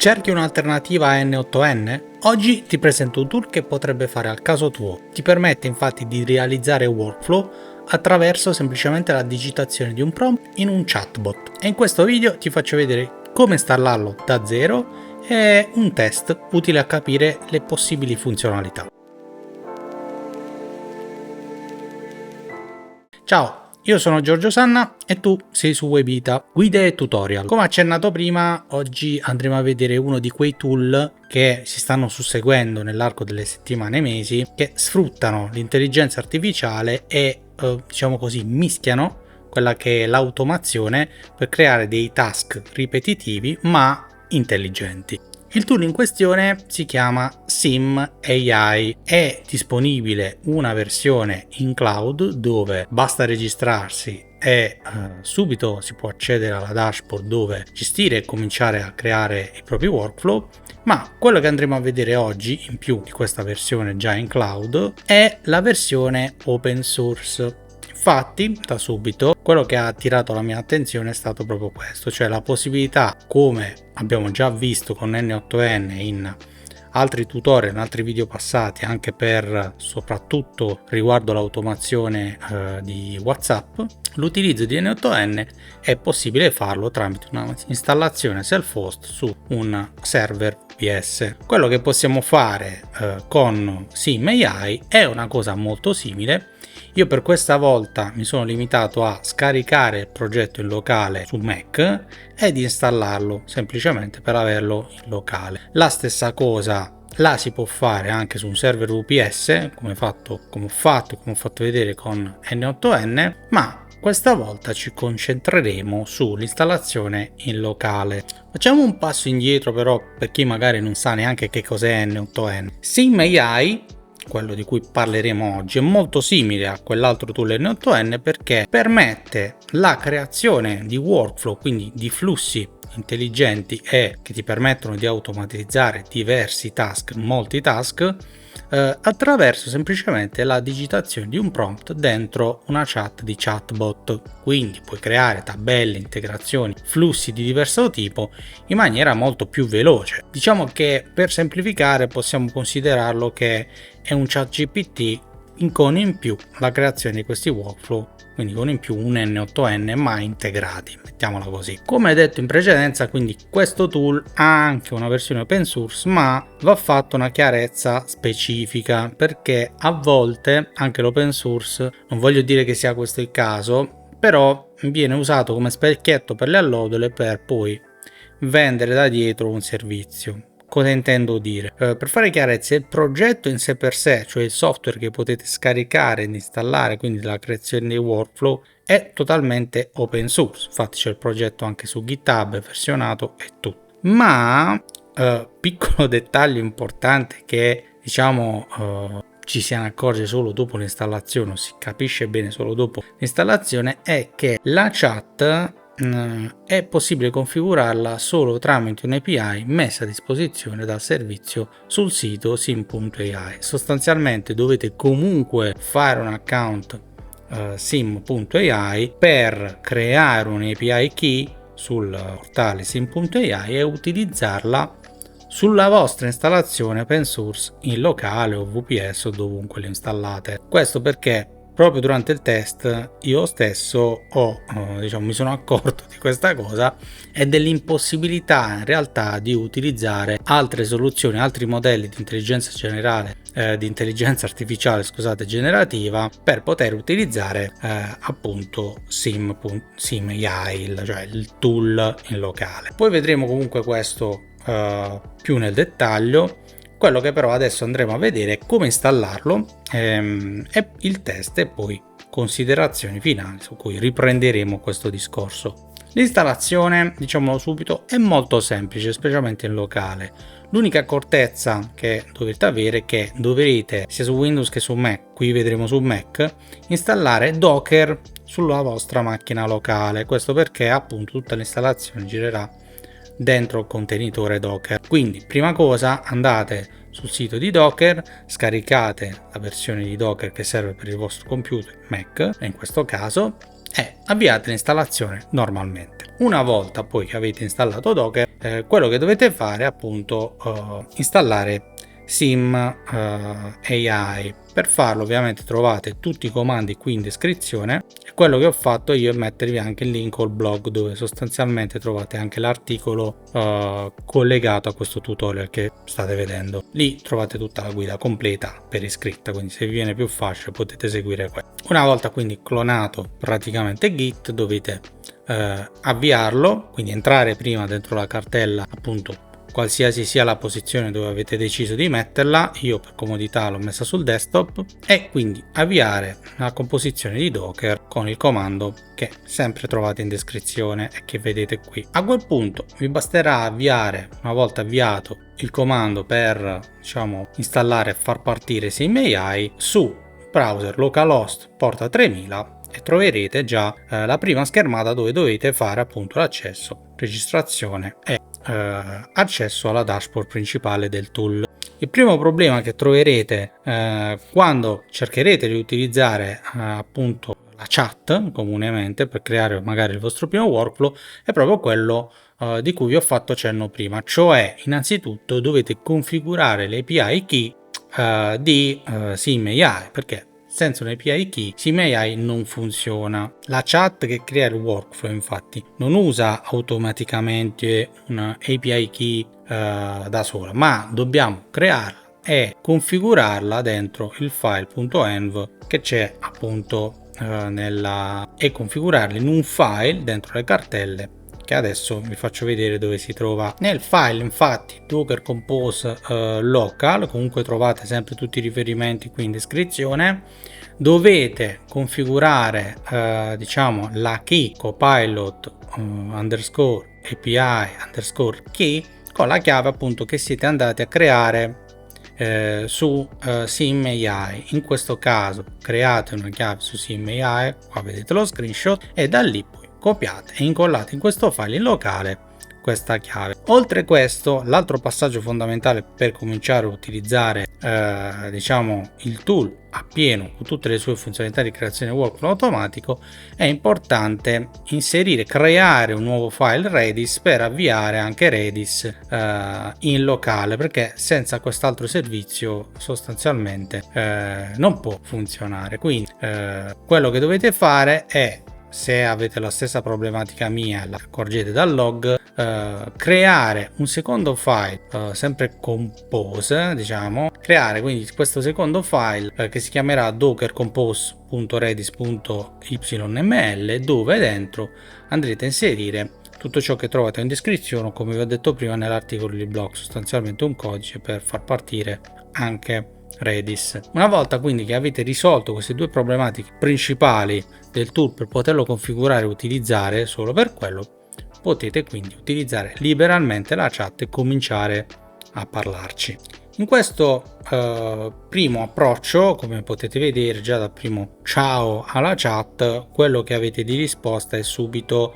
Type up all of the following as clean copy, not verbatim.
Cerchi un'alternativa a N8N? Oggi ti presento un tool che potrebbe fare al caso tuo. Ti permette infatti di realizzare workflow attraverso semplicemente la digitazione di un prompt in un chatbot. E in questo video ti faccio vedere come installarlo da zero e un test utile a capire le possibili funzionalità. Ciao! Io sono Giorgio Sanna e tu sei su Webita, guide e tutorial. Come accennato prima, oggi andremo a vedere uno di quei tool che si stanno susseguendo nell'arco delle settimane e mesi, che sfruttano l'intelligenza artificiale e, diciamo così, mischiano quella che è l'automazione per creare dei task ripetitivi ma intelligenti. Il tool in questione si chiama SimAI, è disponibile una versione in cloud dove basta registrarsi e subito si può accedere alla dashboard dove gestire e cominciare a creare i propri workflow, ma quello che andremo a vedere oggi in più di questa versione già in cloud è la versione open source. Infatti, da subito, quello che ha attirato la mia attenzione è stato proprio questo, cioè la possibilità, come abbiamo già visto con N8N in altri tutorial, in altri video passati, anche per soprattutto riguardo l'automazione di WhatsApp, l'utilizzo di N8N è possibile farlo tramite una installazione self-host su un server VPS. Quello che possiamo fare con SimAI è una cosa molto simile. Io per questa volta mi sono limitato a scaricare il progetto in locale su Mac ed installarlo semplicemente per averlo in locale. La stessa cosa la si può fare anche su un server VPS, come ho fatto vedere con N8N, ma questa volta ci concentreremo sull'installazione in locale. Facciamo un passo indietro però per chi magari non sa neanche che cos'è N8N. SimAI, quello di cui parleremo oggi, è molto simile a quell'altro tool N8N perché permette la creazione di workflow, quindi di flussi intelligenti e che ti permettono di automatizzare diversi task, molti task, attraverso semplicemente la digitazione di un prompt dentro una chat di chatbot. Quindi puoi creare tabelle, integrazioni, flussi di diverso tipo in maniera molto più veloce. Diciamo che per semplificare possiamo considerarlo che è un ChatGPT con in più la creazione di questi workflow, quindi con in più un N8N ma integrati, mettiamola così. Come detto in precedenza, quindi questo tool ha anche una versione open source, ma va fatta una chiarezza specifica perché a volte anche l'open source, non voglio dire che sia questo il caso, però viene usato come specchietto per le allodole per poi vendere da dietro un servizio. Cosa intendo dire? Per fare chiarezza, il progetto in sé per sé, cioè il software che potete scaricare ed installare, quindi la creazione dei workflow, è totalmente open source. Infatti c'è il progetto anche su GitHub, versionato e tutto. Ma piccolo dettaglio importante che ci si accorge solo dopo l'installazione, o si capisce bene solo dopo l'installazione, è che la chat è possibile configurarla solo tramite un'API messa a disposizione dal servizio sul sito sim.ai. Sostanzialmente dovete comunque fare un account sim.ai per creare un'API key sul portale sim.ai e utilizzarla sulla vostra installazione open source in locale o VPS o dovunque le installate. Questo perché proprio durante il test io stesso mi sono accorto di questa cosa e dell'impossibilità in realtà di utilizzare altre soluzioni, altri modelli di intelligenza artificiale generativa per poter utilizzare appunto SimAI, cioè il tool in locale. Poi vedremo comunque questo più nel dettaglio. Quello che però adesso andremo a vedere è come installarlo, e il test e poi considerazioni finali su cui riprenderemo questo discorso. L'installazione, diciamolo subito, è molto semplice, specialmente in locale. L'unica accortezza che dovete avere è che dovrete, sia su Windows che su Mac, qui vedremo su Mac, installare Docker sulla vostra macchina locale. Questo perché appunto tutta l'installazione girerà dentro il contenitore Docker. Quindi prima cosa, andate sul sito di Docker, scaricate la versione di Docker che serve per il vostro computer Mac in questo caso e avviate l'installazione normalmente. Una volta poi che avete installato Docker, quello che dovete fare è appunto installare Sim AI. Per farlo ovviamente trovate tutti i comandi qui in descrizione, e quello che ho fatto io è mettervi anche il link al blog dove sostanzialmente trovate anche l'articolo collegato a questo tutorial che state vedendo. Lì trovate tutta la guida completa per iscritta, quindi se vi viene più facile potete seguire quello. Una volta quindi clonato praticamente Git, dovete avviarlo, quindi entrare prima dentro la cartella appunto qualsiasi sia la posizione dove avete deciso di metterla. Io per comodità l'ho messa sul desktop, e quindi avviare la composizione di Docker con il comando che sempre trovate in descrizione e che vedete qui. A quel punto vi basterà avviare, una volta avviato il comando per installare e far partire SimAI su browser localhost porta 3000, e troverete già la prima schermata dove dovete fare appunto l'accesso, registrazione e accesso alla dashboard principale del tool. Il primo problema che troverete quando cercherete di utilizzare appunto la chat comunemente per creare magari il vostro primo workflow è proprio quello di cui vi ho fatto cenno prima, cioè innanzitutto dovete configurare le API key di SimAI, perché senza un API key SimAI non funziona. La chat che crea il workflow infatti non usa automaticamente una API key da sola, ma dobbiamo crearla e configurarla dentro il file.env che c'è appunto e configurarla in un file dentro le cartelle che adesso vi faccio vedere dove si trova. Nel file infatti Docker Compose local, comunque trovate sempre tutti i riferimenti qui in descrizione. Dovete configurare la key copilot underscore API underscore key con la chiave appunto che siete andati a creare su SimAI. In questo caso create una chiave su SimAI, qua vedete lo screenshot, e da lì poi copiate e incollate in questo file in locale questa chiave. Oltre questo, l'altro passaggio fondamentale per cominciare a utilizzare il tool a pieno con tutte le sue funzionalità di creazione workflow automatico, è importante creare un nuovo file Redis per avviare anche Redis in locale, perché senza quest'altro servizio sostanzialmente non può funzionare. Quindi quello che dovete fare è, se avete la stessa problematica mia, la accorgete dal log, creare un secondo file sempre compose, creare quindi questo secondo file che si chiamerà dockercompose.redis.yml, dove dentro andrete a inserire tutto ciò che trovate in descrizione, come vi ho detto prima nell'articolo di blog, sostanzialmente un codice per far partire anche Redis. Una volta quindi che avete risolto queste due problematiche principali del tool per poterlo configurare e utilizzare solo per quello, potete quindi utilizzare liberalmente la chat e cominciare a parlarci. In questo primo approccio, come potete vedere già dal primo ciao alla chat, quello che avete di risposta è subito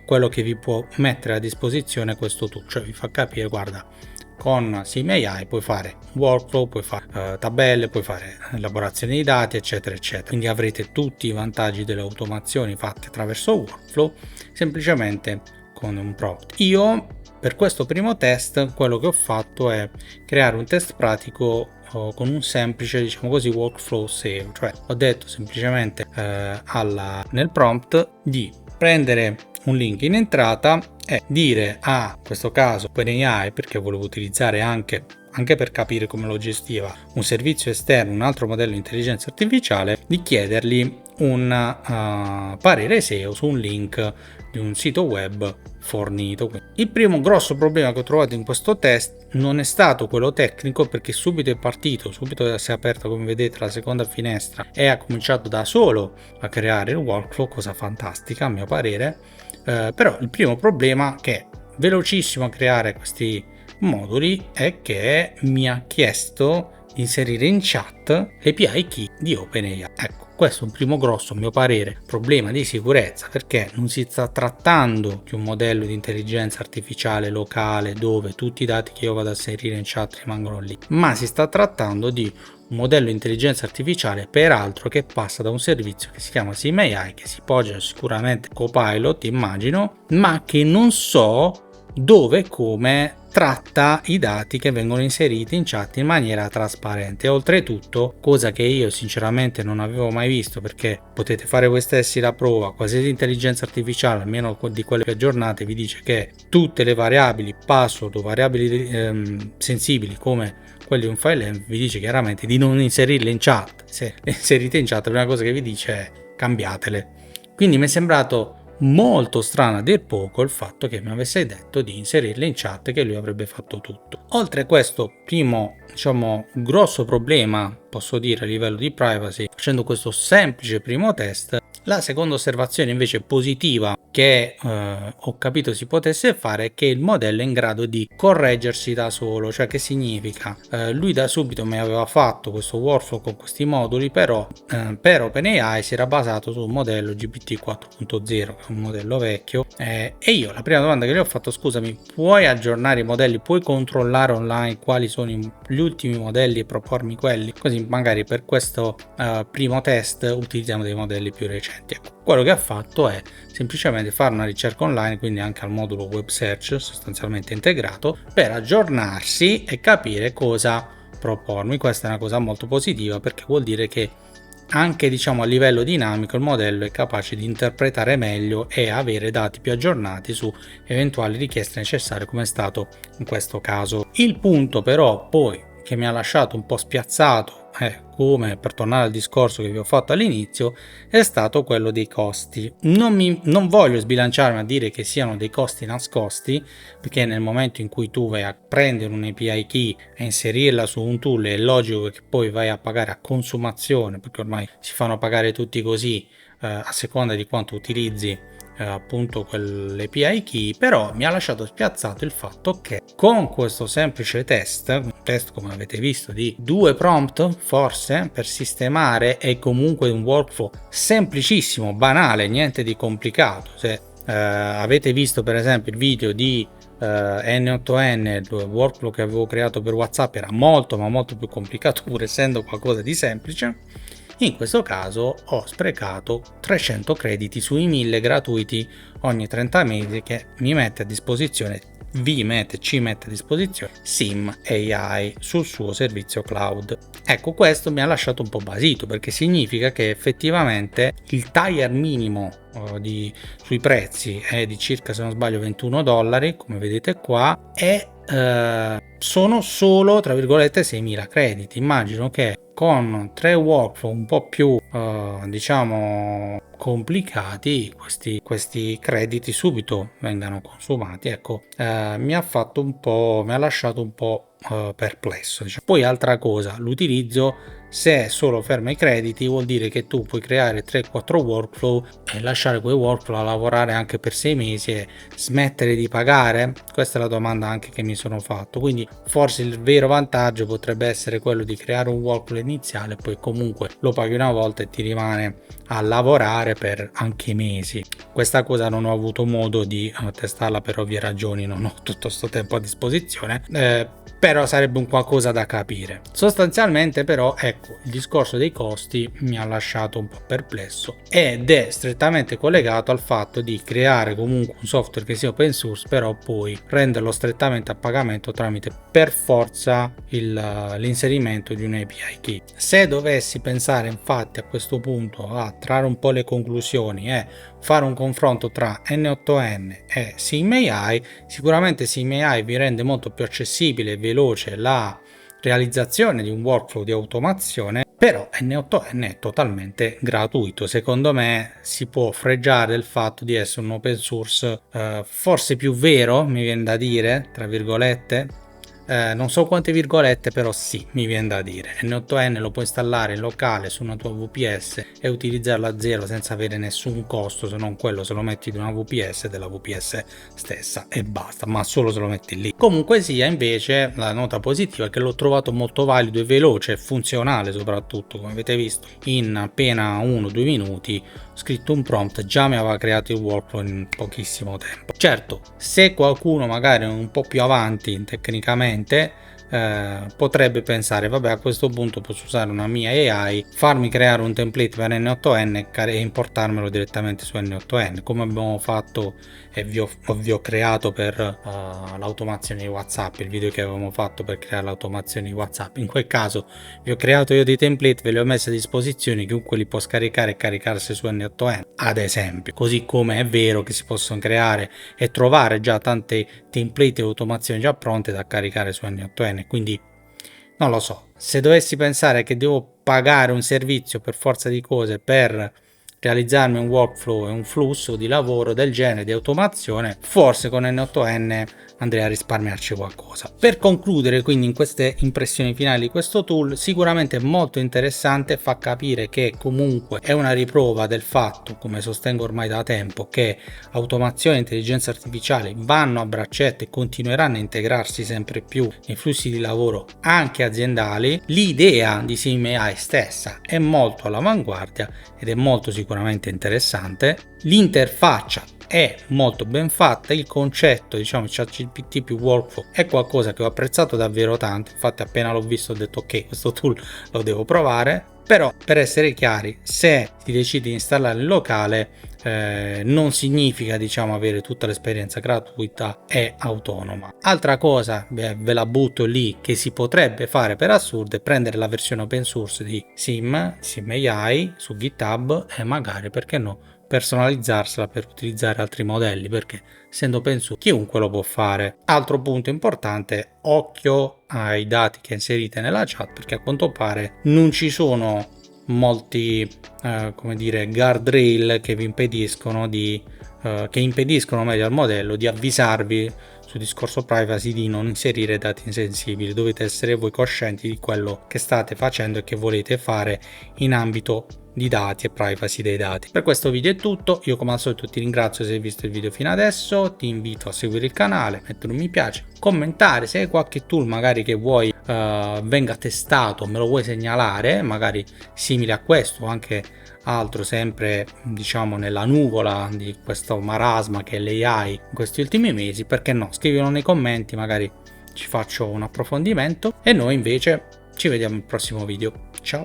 quello che vi può mettere a disposizione questo tool, cioè vi fa capire: guarda, con SimAI puoi fare workflow, puoi fare tabelle, puoi fare elaborazione di dati, eccetera eccetera. Quindi avrete tutti i vantaggi delle automazioni fatte attraverso workflow semplicemente con un prompt. Io per questo primo test quello che ho fatto è creare un test pratico con un semplice workflow save, cioè ho detto semplicemente nel prompt di prendere un link in entrata e dire a questo caso OpenAI, perché volevo utilizzare anche per capire come lo gestiva un servizio esterno, un altro modello di intelligenza artificiale, di chiedergli un parere SEO su un link di un sito web fornito. Il primo grosso problema che ho trovato in questo test non è stato quello tecnico, perché subito è partito, subito si è aperta, come vedete, la seconda finestra e ha cominciato da solo a creare il workflow, cosa fantastica a mio parere. Però il primo problema, che è velocissimo a creare questi moduli, è che mi ha chiesto inserire in chat l'API key di OpenAI. Ecco, questo è un primo grosso, a mio parere, problema di sicurezza, perché non si sta trattando di un modello di intelligenza artificiale locale dove tutti i dati che io vado a inserire in chat rimangono lì, ma si sta trattando di un modello di intelligenza artificiale, peraltro, che passa da un servizio che si chiama SimAI, che si poggia sicuramente Copilot, immagino, ma che non so dove e come tratta i dati che vengono inseriti in chat in maniera trasparente. Oltretutto, cosa che io sinceramente non avevo mai visto, perché potete fare voi stessi la prova, qualsiasi intelligenza artificiale, almeno di quelle più aggiornate, vi dice che tutte le variabili password o variabili sensibili come quelli di un file vi dice chiaramente di non inserirle in chat. Se le inserite in chat, la prima cosa che vi dice è cambiatele. Quindi mi è sembrato molto strano a dir poco il fatto che mi avesse detto di inserirle in chat, che lui avrebbe fatto tutto. Oltre a questo primo, grosso problema, posso dire, a livello di privacy, facendo questo semplice primo test, la seconda osservazione invece positiva che ho capito si potesse fare è che il modello è in grado di correggersi da solo. Cioè, che significa? Lui da subito mi aveva fatto questo workflow con questi moduli, però per OpenAI si era basato su un modello GPT 4.0, che è un modello vecchio, e io la prima domanda che gli ho fatto: scusami, puoi aggiornare i modelli, puoi controllare online quali sono gli ultimi modelli e propormi quelli, così magari per questo primo test utilizziamo dei modelli più recenti. Quello che ha fatto è semplicemente fare una ricerca online, quindi anche al modulo web search sostanzialmente integrato, per aggiornarsi e capire cosa propormi. Questa è una cosa molto positiva, perché vuol dire che anche a livello dinamico il modello è capace di interpretare meglio e avere dati più aggiornati su eventuali richieste necessarie, come è stato in questo caso. Il punto però poi che mi ha lasciato un po' spiazzato, come per tornare al discorso che vi ho fatto all'inizio, è stato quello dei costi. Non voglio sbilanciarmi a dire che siano dei costi nascosti, perché nel momento in cui tu vai a prendere un API key e inserirla su un tool è logico che poi vai a pagare a consumazione, perché ormai si fanno pagare tutti così, a seconda di quanto utilizzi appunto quell'API key. Però mi ha lasciato spiazzato il fatto che con questo semplice test, un test come avete visto di 2 prompt forse per sistemare, è comunque un workflow semplicissimo, banale, niente di complicato. Se avete visto per esempio il video di N8N, il workflow che avevo creato per WhatsApp, era molto più complicato pur essendo qualcosa di semplice. In questo caso ho sprecato 300 crediti sui 1000 gratuiti ogni 30 mesi che mi mette a disposizione, ci mette a disposizione SimAI sul suo servizio cloud. Ecco, questo mi ha lasciato un po' basito, perché significa che effettivamente il tier minimo sui prezzi è di circa, se non sbaglio, $21, come vedete qua, e sono solo tra virgolette 6.000 crediti. Immagino che con 3 workflow un po' più complicati questi crediti subito vengano consumati. Ecco, mi ha lasciato un po' perplesso. Poi altra cosa, l'utilizzo, se è solo ferma i crediti, vuol dire che tu puoi creare 3-4 workflow e lasciare quei workflow a lavorare anche per 6 mesi e smettere di pagare? Questa è la domanda anche che mi sono fatto. Quindi forse il vero vantaggio potrebbe essere quello di creare un workflow iniziale, poi comunque lo paghi una volta e ti rimane a lavorare per anche mesi. Questa cosa non ho avuto modo di testarla per ovvie ragioni, non ho tutto questo tempo a disposizione, però sarebbe un qualcosa da capire. Sostanzialmente però, ecco, il discorso dei costi mi ha lasciato un po' perplesso ed è strettamente collegato al fatto di creare comunque un software che sia open source, però poi renderlo strettamente a pagamento tramite per forza l'inserimento di un API key. Se dovessi pensare infatti a questo punto a trarre un po' le conclusioni e fare un confronto tra N8N e SimAI, sicuramente SimAI vi rende molto più accessibile e veloce la realizzazione di un workflow di automazione, però N8N è totalmente gratuito. Secondo me si può fregiare del fatto di essere un open source forse più vero, mi viene da dire, tra virgolette, non so quante virgolette, però sì, mi viene da dire. N8N lo puoi installare in locale su una tua VPS e utilizzarlo a zero senza avere nessun costo, se non quello se lo metti di una VPS della VPS stessa e basta, ma solo se lo metti lì. Comunque sia, invece, la nota positiva è che l'ho trovato molto valido e veloce e funzionale, soprattutto, come avete visto, in appena 1-2 minuti ho scritto un prompt, già mi aveva creato il workflow in pochissimo tempo. Certo, se qualcuno magari è un po' più avanti tecnicamente, potrebbe pensare, vabbè, a questo punto posso usare una mia AI, farmi creare un template per N8N e importarmelo direttamente su N8N, come abbiamo fatto e vi ho creato per l'automazione di WhatsApp, il video che avevamo fatto per creare l'automazione di WhatsApp. In quel caso vi ho creato io dei template, ve li ho messi a disposizione, chiunque li può scaricare e caricarsi su N8N, ad esempio. Così come è vero che si possono creare e trovare già tante template e automazioni già pronte da caricare su N8N, quindi non lo so, se dovessi pensare che devo pagare un servizio per forza di cose per realizzarmi un workflow e un flusso di lavoro del genere di automazione, forse con N8N andrei a risparmiarci qualcosa. Per concludere, quindi, in queste impressioni finali di questo tool, sicuramente molto interessante, fa capire che comunque è una riprova del fatto, come sostengo ormai da tempo, che automazione e intelligenza artificiale vanno a braccetto e continueranno a integrarsi sempre più nei flussi di lavoro anche aziendali. L'idea di SimAI stessa è molto all'avanguardia ed è molto sicuramente interessante. L'interfaccia è molto ben fatta, il concetto, diciamo, ChatGPT più workflow è qualcosa che ho apprezzato davvero tanto. Infatti appena l'ho visto ho detto ok, questo tool lo devo provare. Però, per essere chiari, se si decide di installare in locale non significa, diciamo, avere tutta l'esperienza gratuita e autonoma. Altra cosa, ve la butto lì, che si potrebbe fare per assurdo, è prendere la versione open source di SimAI su GitHub e magari, perché no, personalizzarsela per utilizzare altri modelli, perché essendo open source chiunque lo può fare. Altro punto importante, occhio ai dati che inserite nella chat, perché a quanto pare non ci sono molti come dire, guardrail che vi impediscono che impediscono meglio al modello di avvisarvi sul discorso privacy di non inserire dati sensibili. Dovete essere voi coscienti di quello che state facendo e che volete fare in ambito di dati e privacy dei dati. Per questo video è tutto, io come al solito ti ringrazio se hai visto il video fino adesso, ti invito a seguire il canale, mettere un mi piace, commentare se hai qualche tool magari che vuoi venga testato, me lo vuoi segnalare, magari simile a questo o anche altro, sempre diciamo nella nuvola di questo marasma che è l'AI in questi ultimi mesi, perché no, scrivilo nei commenti, magari ci faccio un approfondimento. E noi invece ci vediamo al prossimo video, ciao!